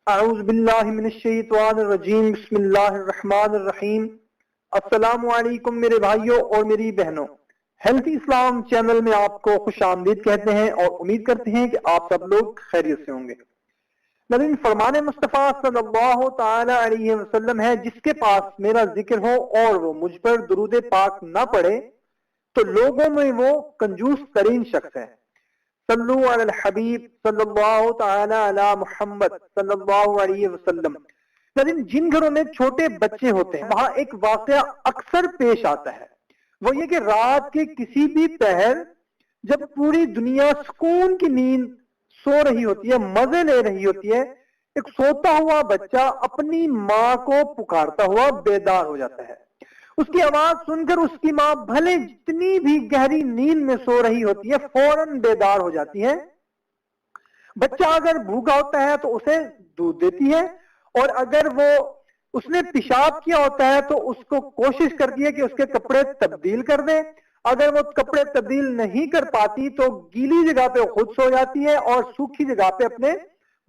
اعوذ باللہ من الشیطان الرجیم، بسم اللہ الرحمن الرحیم۔ السلام علیکم میرے بھائیوں اور میری بہنوں، ہیلتھی اسلام چینل میں آپ کو خوش آمدید کہتے ہیں اور امید کرتے ہیں کہ آپ سب لوگ خیریت سے ہوں گے۔ لیکن فرمان مصطفیٰ صلی اللہ تعالی علیہ وسلم ہے، جس کے پاس میرا ذکر ہو اور وہ مجھ پر درود پاک نہ پڑھے تو لوگوں میں وہ کنجوس ترین شخص ہے۔ صلو علی الحبیب صلی اللہ تعالی علی محمد صلی اللہ علیہ وسلم۔ لیکن جن گھروں میں چھوٹے بچے ہوتے ہیں وہاں ایک واقعہ اکثر پیش آتا ہے، وہ یہ کہ رات کے کسی بھی پہر جب پوری دنیا سکون کی نیند سو رہی ہوتی ہے، مزے لے رہی ہوتی ہے، ایک سوتا ہوا بچہ اپنی ماں کو پکارتا ہوا بیدار ہو جاتا ہے۔ اس کی آواز سن کر اس کی ماں بھلے جتنی بھی گہری نیند میں سو رہی ہوتی ہے فوراً بیدار ہو جاتی ہے۔ بچہ اگر بھوکا ہوتا ہے تو اسے دودھ دیتی ہے، اور اگر وہ اس نے پیشاب کیا ہوتا ہے تو اس کو کوشش کرتی ہے کہ اس کے کپڑے تبدیل کر دے۔ اگر وہ کپڑے تبدیل نہیں کر پاتی تو گیلی جگہ پہ خود سو جاتی ہے اور سوکھی جگہ پہ اپنے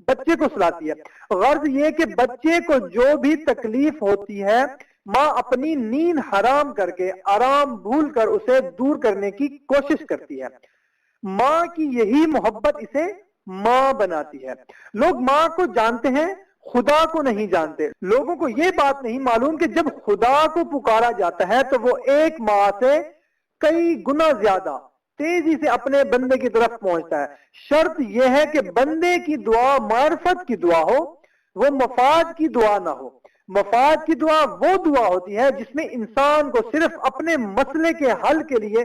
بچے کو سلاتی ہے۔ غرض یہ کہ بچے کو جو بھی تکلیف ہوتی ہے ماں اپنی نیند حرام کر کے آرام بھول کر اسے دور کرنے کی کوشش کرتی ہے۔ ماں کی یہی محبت اسے ماں بناتی ہے۔ لوگ ماں کو جانتے ہیں، خدا کو نہیں جانتے۔ لوگوں کو یہ بات نہیں معلوم کہ جب خدا کو پکارا جاتا ہے تو وہ ایک ماں سے کئی گنا زیادہ تیزی سے اپنے بندے کی طرف پہنچتا ہے۔ شرط یہ ہے کہ بندے کی دعا معرفت کی دعا ہو، وہ مفاد کی دعا نہ ہو۔ مفاد کی دعا وہ دعا ہوتی ہے جس میں انسان کو صرف اپنے مسئلے کے حل کے لیے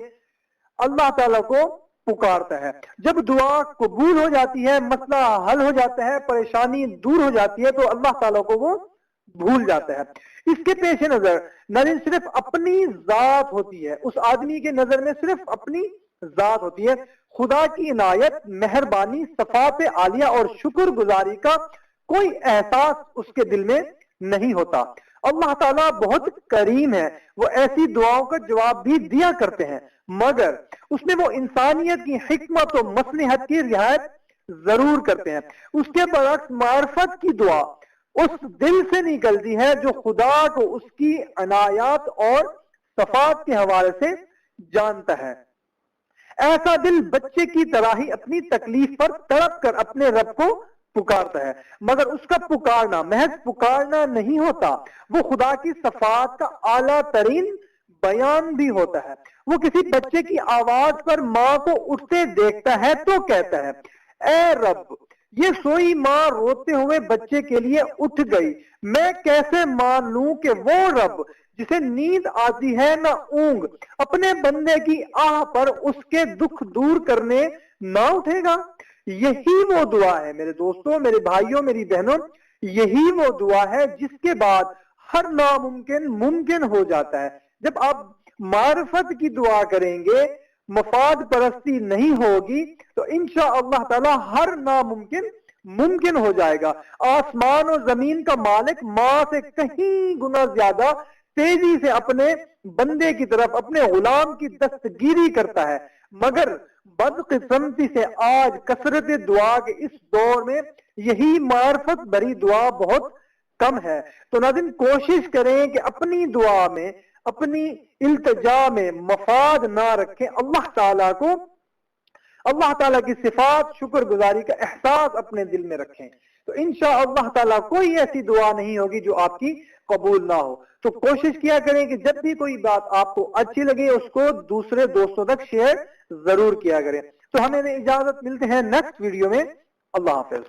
اللہ تعالیٰ کو پکارتا ہے۔ جب دعا قبول ہو جاتی ہے، مسئلہ حل ہو جاتا ہے، پریشانی دور ہو جاتی ہے تو اللہ تعالیٰ کو وہ بھول جاتا ہے۔ اس کے پیش نظر نظر صرف اپنی ذات ہوتی ہے، اس آدمی کے نظر میں صرف اپنی ذات ہوتی ہے۔ خدا کی عنایت، مہربانی، صفات عالیہ اور شکر گزاری کا کوئی احساس اس کے دل میں نہیں ہوتا۔ اللہ تعالیٰ بہت کریم ہے، وہ ایسی دعاؤں کا جواب بھی دیا کرتے ہیں، مگر اس میں وہ انسانیت کی حکمت و مصلحت کی رعایت ضرور کرتے ہیں۔ اس کے برعکس معرفت کی دعا اس دل سے نکلتی ہے جو خدا کو اس کی عنایات اور صفات کے حوالے سے جانتا ہے۔ ایسا دل بچے کی طرح ہی اپنی تکلیف پر تڑپ کر اپنے رب کو پکارتا ہے، مگر اس کا پکارنا محض پکارنا نہیں ہوتا، وہ خدا کی صفات کا اعلیٰ ترین بیان بھی ہوتا ہے۔ وہ کسی بچے کی آواز پر ماں کو اٹھتے دیکھتا ہے تو کہتا ہے، اے رب، یہ سوئی ماں روتے ہوئے بچے کے لیے اٹھ گئی، میں کیسے مان لوں کہ وہ رب جسے نیند آتی ہے نہ اونگ اپنے بندے کی آہ پر اس کے دکھ دور کرنے نہ اٹھے گا۔ یہی وہ دعا ہے میرے دوستوں، میرے بھائیوں، میری بہنوں، یہی وہ دعا ہے جس کے بعد ہر ناممکن ممکن ہو جاتا ہے۔ جب آپ معرفت کی دعا کریں گے، مفاد پرستی نہیں ہوگی تو انشاءاللہ تعالی ہر ناممکن ممکن ہو جائے گا۔ آسمان و زمین کا مالک ماں سے کہیں گنا زیادہ تیزی سے اپنے بندے کی طرف، اپنے غلام کی دستگیری کرتا ہے، مگر بدقسمتی سے آج کثرت دعا کے اس دور میں یہی معرفت بری دعا بہت کم ہے۔ تو ناظرین کوشش کریں کہ اپنی دعا میں، اپنی التجا میں مفاد نہ رکھیں، اللہ تعالیٰ کو، اللہ تعالیٰ کی صفات، شکر گزاری کا احساس اپنے دل میں رکھیں، تو انشاءاللہ تعالیٰ کوئی ایسی دعا نہیں ہوگی جو آپ کی قبول نہ ہو۔ تو کوشش کیا کریں کہ جب بھی کوئی بات آپ کو اچھی لگے اس کو دوسرے دوستوں تک شیئر ضرور کیا کریں۔ تو ہمیں اجازت ملتے ہیں نیکسٹ ویڈیو میں۔ اللہ حافظ۔